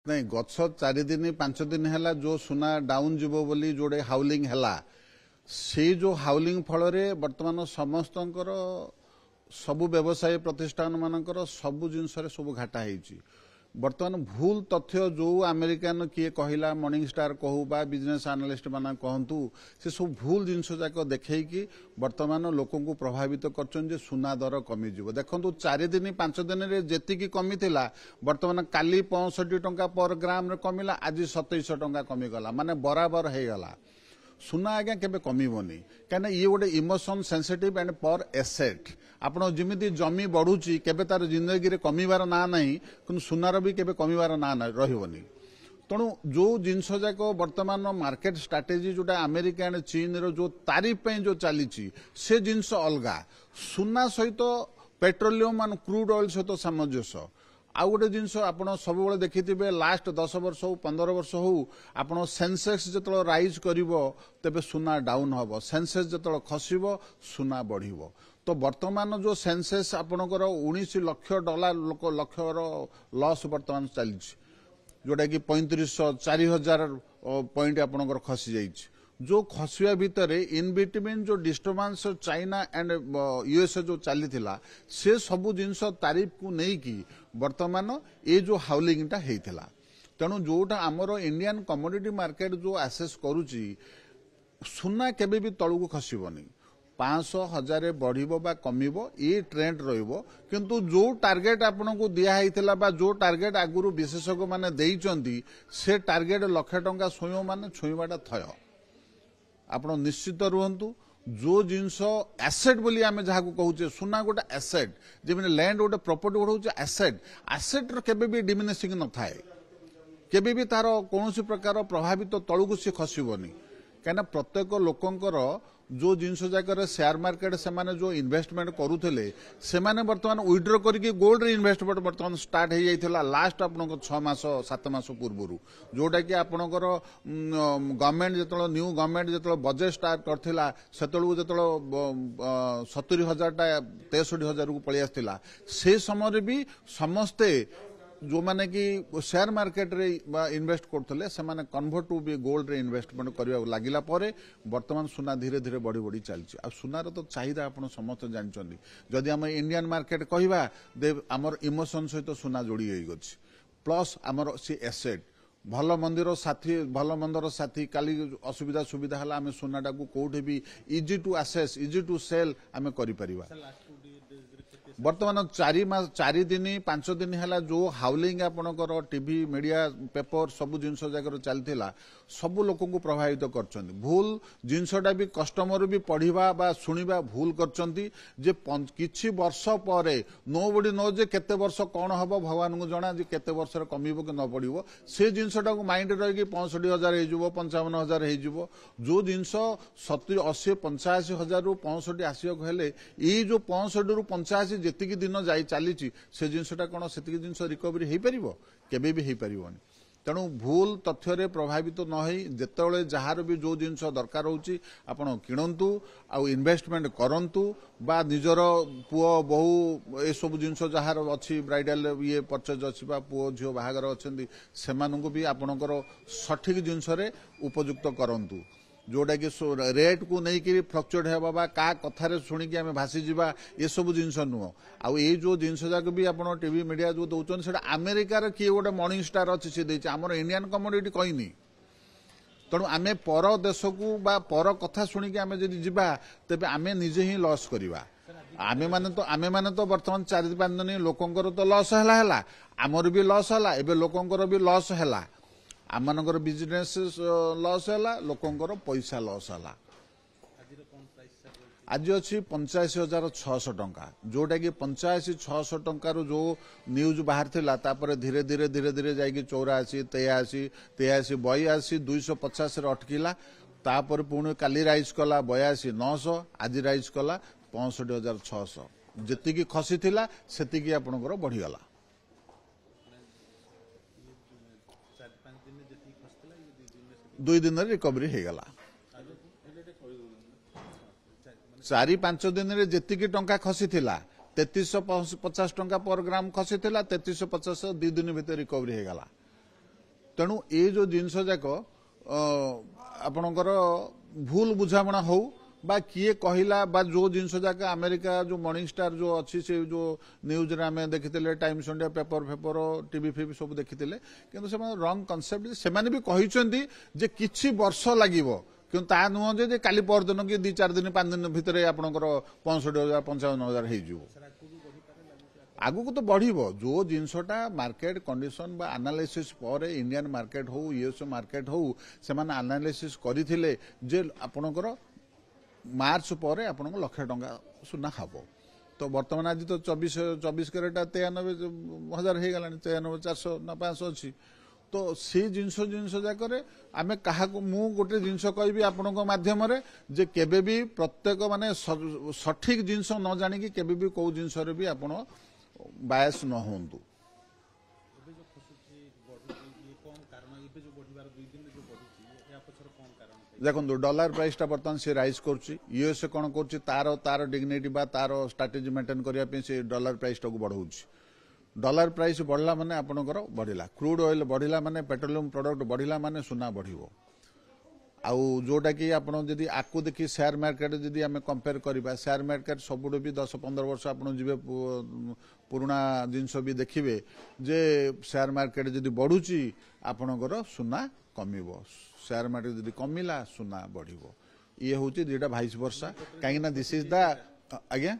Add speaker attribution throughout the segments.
Speaker 1: नहीं गछ 4 दिन 5 दिन है जो सुना डाउन जीव बोली जोड़े हाउलिंग है से जो हाउलिंग फल बर्तमान समस्त सबु व्यवसाय प्रतिष्ठान मानकर सबु जिनस सब घाटा होती बर्तमान भूल तथ्य जो अमेरिकान किए कहला मॉर्निंग स्टार कहू बा बिजनेस एनालिस्ट मान कहतु से सब भूल जिनस जाक देखी बर्तमान लोक को प्रभावित कर सुना दर कमिज देखो 4 दिन 5 दिन में जी कमी बर्तमान काली 65 टंका पर ग्राम कमिला आज 2700 टंका कमिगला माने बराबर हो गला सुना आज्ञा केबे कमिबनी कहीं ये गोटे इमोशन सेंसिटिव एंड पर एसेट आपड़ जमी जमी बढ़ुची केबे तार जिंदगी कमिबार ना नहीं कि सुनार भी केबे कमिबार ना रही तेणु जो जिनस जाक बर्तमान मार्केट स्ट्राटेजी जोटा अमेरिका एंड चीन रो जो तारीफ जो चली से जिनस अलगा सुना सहित पेट्रोलियम एंड क्रूड ऑयल सहित सामंजस्य आउ गोटे जिनस आप सब देखिथे लास्ट 10 वर्ष हो 15 वर्ष हो आप सेंसेक्स जो राइज कर तेबे सुना डाउन हम सेंसेक्स जो खसब सुना बढ़ तो वर्तमान जो सेंसेस आपणकर 19 लाख डॉलर लक्षर लॉस वर्तमान चली जोटा कि 3500 4000 पॉइंट आपणकर खसी जाइए जो खसवा भितर इन बिटवीन जो डिस्टर्बांस चाइना एंड यूएसए जो चली से सबू जिनस तारीफ को लेकिन वर्तमान ये जो हाउलिंग होता तेणु जोटा आमर इंडियन कमोडिटी मार्केट जो आसेस करुच्ची सुना केबे भी तलू को खसबनी 500 1000 बढ़िबो बा कमिबो ये ट्रेंड रहिबो किंतु जो टार्गेट आपन को दिया हैथिला बा जो टार्गेट आगुरु विशेषज्ञ माने देइचंती से टार्गेट लाख टंका छुइयो माने छुइबाटा थय आपण निश्चित रुहंतु जो जिनस एसेट बोली आमे जहा को कहूचे सुना गोटे एसेट जेमने लैंड गोटे प्रॉपर्टी गोटे होचे एसेट एसेट रो केबे भी डिमिनिशिंग न थाए केबे भी तार कोनोसी प्रकार प्रभावित तळु को से खसिबनी कहना प्रत्येक लोकंकर जो जिनस जाकर शेयर मार्केट से माने जो इन्वेस्टमेंट करुले से माने वर्तमान विड्रॉ करके गोल्ड रे इन्वेस्टमेंट वर्तमान स्टार्ट हो जाइथिला लास्ट आपन 6 मास 7 मास पूर्व जोटा कि आपनकर गवर्नमेंट जतलो न्यू गवर्नमेंट जतलो बजेट स्टार्ट करथिला सेतळु जतलो 70000 टा 63000 को पळि आस्थिला से समय भी समस्ते जो माने कि शेयर मार्केट रे इन्वेस्ट करते से माने कन्वर्ट टू बी गोल्ड रे इन्वेस्टमेंट करबा लागिला परे वर्तमान सुना धीरे धीरे बढ़ी बढ़ी चलछि आ सुनार तो चाहिदा आपण समस्त जानचंदी जदि हम इंडियन मार्केट कहिबा दे हमर इमोशन सहित सुना जोड़ी होई गछि प्लस हमर से एसेट भल मंदिर साथी भल मंदर साथी काली असुविधा सुविधा हला आमे सुनाटा को कोठे भी easy to access easy to sell आमे करि परिबा वर्तमान 4 दिन 5 दिन है जो हाउलिंग आपणकर टीवी मीडिया पेपर सबु जिनस जगह चलता सबु लोक को प्रभावित कर भूल जिनसटा भी कस्टमर भी पढ़ा बा शुणा भूल कर किछि वर्ष पर नो बडी नो जे केते वर्ष कौन हम भगवान को जना जे केते वर्ष कमिबो कि न पड़ो से जिनसटा को माइंड रही 65,000 हो 55,000 हो जो जिनस 70 80 85,000 रु 65 आसिक हेले ये जो 65 रु 85 जेतिकी दिन जाई चली से जिनसटा कौन से जिनस रिकवरी हो पार केबे भी हो पारन तेणु भूल तथ्य प्रभावित न हो जिते जार भी जो जिनस दरकार होची आपण किणतु आउ इन्वेस्टमेंट करंतु बा निजर पुओ बहु ए सब जिनस जार अच्छी ब्राइडल ये परचेज अच्छी पुओ झील बाहागर अच्छा से भी आपणकर सठिक जिनस उपयुक्त करंतु जोटा कि रेट को लेकिन फ्लक्चुएट होगा का कथार शुणिकी आम भासी जावा ये सब जिनस नुह आउ ये जो जिनस जाक भी आप टीवी मीडिया जो दौरान से अमेरिकार किए गोटे मॉर्निंग स्टार अच्छी सी आमर इंडियन कमोडिटी कहनी तेणु आम पर देश को बा पर कथा शुणिकी आम जब जा तेज आम निजे ही लॉस करवा आमे माने तो वर्तमान 4-5 दिन लोकंकर तो लॉस है आमर भी लॉस है एवं लोकंकर भी लॉस है आमनकर बिजनेस लॉस है लोकंकर पैसा लॉस है आज अच्छी 85,600 टंका जोटा कि 85,600 टंकार जो न्यूज बाहर थिला तापर धीरे धीरे धीरे धीरे जाइए 84 83 83 82 250 अटकिला तापर पुणी काली राइज कला 82,900 आज राइज कला 65,600 जी खसी थिला सेतिकी आपनकर बढ़ीगला 2 दिन रिकवरी हो गला 4-5 दिन रे जेतिकी टंका खसी थिला 3350 टंका पर ग्राम खसी थिला 3350 2 दिन भीतर रिकवरी हो गला तेणु ये जो जिनस जाक आपणकर भूल बुझामणा हो बा किए कहला बा जो जिनस जाक अमेरिका जो मॉर्निंग स्टार जो अच्छी से जो न्यूज रे आमे देखिथिले टाइम्स इंडिया पेपर फेपर टीवी फीवी सब देखिथिले किंतु से रंग कॉन्सेप्ट से माने भी कहिसंती जे किछि वर्ष लागिवो किंतु ता नुह जे काली पर दिन कि 2-4 दिन 5 दिन भितर आपणकर 65,000 55,000 हो जिवो आगु को तो बढ़िबो जो जिनसटा मार्केट कंडीशन बा एनालिसिस पर इंडियन मार्केट हो यूएस मार्केट हो से माने एनालिसिस करिथिले जे आपणकर मार्च पर आपन लक्ष टंका सुना हब तो बर्तमान आज तो 24 कैरेट 93,000 हो गला 93,400 ना 500 अच्छी तो सी जिनस जाक आम क्या मु गोटे जिनस कहि आपण मध्यम जे केबे भी प्रत्येक माने सठिक जिनस न जानिकी केबे भी कौ जिनस भी आपण बायस न होंतु देखो डॉलर प्राइस टा बर्तमान से राइज कर यूएसए कौन कर तार तार डिग्निटी बा तार स्ट्राटेजी मेंटेन करने से डॉलर प्राइस टाक बढ़ाऊँ डॉलर प्राइस बढ़ला माने आपणकर बढ़िला क्रूड ऑयल बढ़िला माने पेट्रोलियम प्रोडक्ट बढ़िला माने सुना बढ़िबो आउ जोटा कि आपण जदि आकु देखि शेयर मार्केट जदि आमे कंपेयर करबा शेयर मार्केट सबुडे भी 10-15 वर्ष आपण जिवे पुराना जिनस भी देखिबे जे शेयर मार्केट जदि बढ़ुची आपणकर सुना कमिबो शेयर मार्केट जदि कमिला सुना बढ़िबो ये होची जेटा 22 वर्ष काहे ना दिस इज द आज्ञा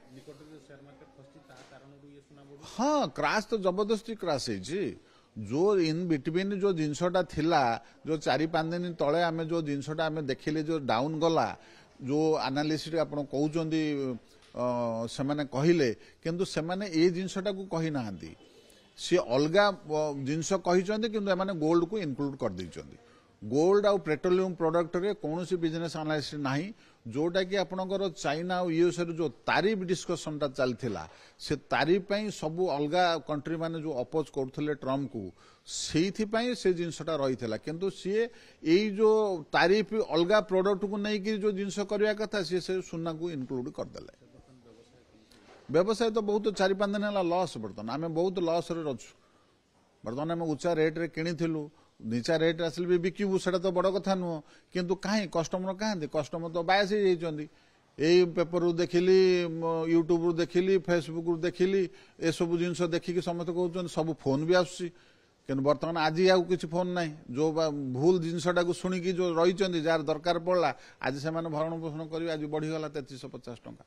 Speaker 1: हाँ क्राश तो जबरदस्ती क्राश है जो इन बिटवीन जो जिनसटा थिला जो 4-5 दिन तले आमे जो जिनसटा आमे देखिले जो डाउन गला जो एनालिसिस आपण कहउचंदी से माने कहिले किंतु से माने ए जिनसटा को कहि नाहंती सी अलगा जिनस कहिचंदी किंतु माने गोल्ड को इंक्लूड कर दैचंदी गोल्ड आउ पेट्रोलियम प्रोडक्ट रे कोनोसी बिजनेस एनालिसिस नाही जोटा कि आपणकर चाइना और यूएस रे जो तारीफ डिस्कशन टा चलथिला से तारीफ पई सब अलगा कंट्री माने जो अपोज करथले ट्रम्प को सेथि पई से जिनसटा रहिथिला किंतु सीए एई जो तारीफ अलगा प्रोडक्ट को नै कि जो जिनस करिया कथा से सुना को इंक्लूड कर देले व्यवसाय तो बहुत 4-5 दिन हला लॉस बर्तन आमे बहुत लॉस रे रछु बर्तन आमे ऊंचा रेट रे किनिथिलु नीचा रेट आसिल भी बिकिबू सेटा तो बड़ कथा नुह किंतु कहीं कस्टमर कहां कस्टमर तो बायस हो यही पेपर रु देखिली यूट्यूब रु देखिली फेसबुक रु देखिली ए सब जिनस देखिकी समस्त कहते सब फोन भी आसुची किंतु बर्तमान आज आउ किसी फोन नहीं जो भूल जिनसटा को शुणिकी जो रही जार दरकार पड़ा आज से भरण पोषण कर आज बढ़ीगला 3350 टंका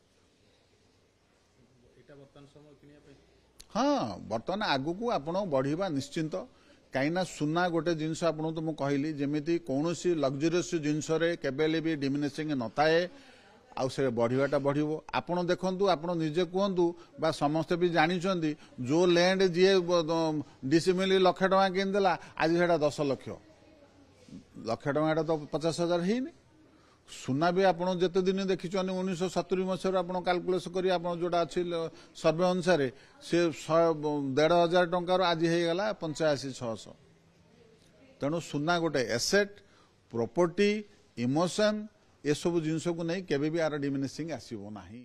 Speaker 1: हाँ बर्तमान आगु को आप बढ़िबा निश्चिंत कहीं सुना गोटे जिनस आपको तो मुझे कहली जमी कौन लग्जरीयस जिनस केबेले भी डिमिनिशिंग न थाए आउ से बढ़ाटा बढ़ो आपड़ देखु आप निजे कहतु बा समस्ते भी जानी जो लैंड जी डिसिमिल 1 लाख टका किनदेला आज से 10 लाख टका तो 50,000 है सुना भी आप जिते दिन देखी 1970 मसीह आप काल्कुलेस कर जोटा अच्छी सर्वे अनुसार से 1,500 टंकार आज होगला 85,600 तेणु सुना गोटे एसेट प्रॉपर्टी इमोशन ये सब जिनस को नहीं केबे भी आर डिमिनिशिंग आसीबो नाही।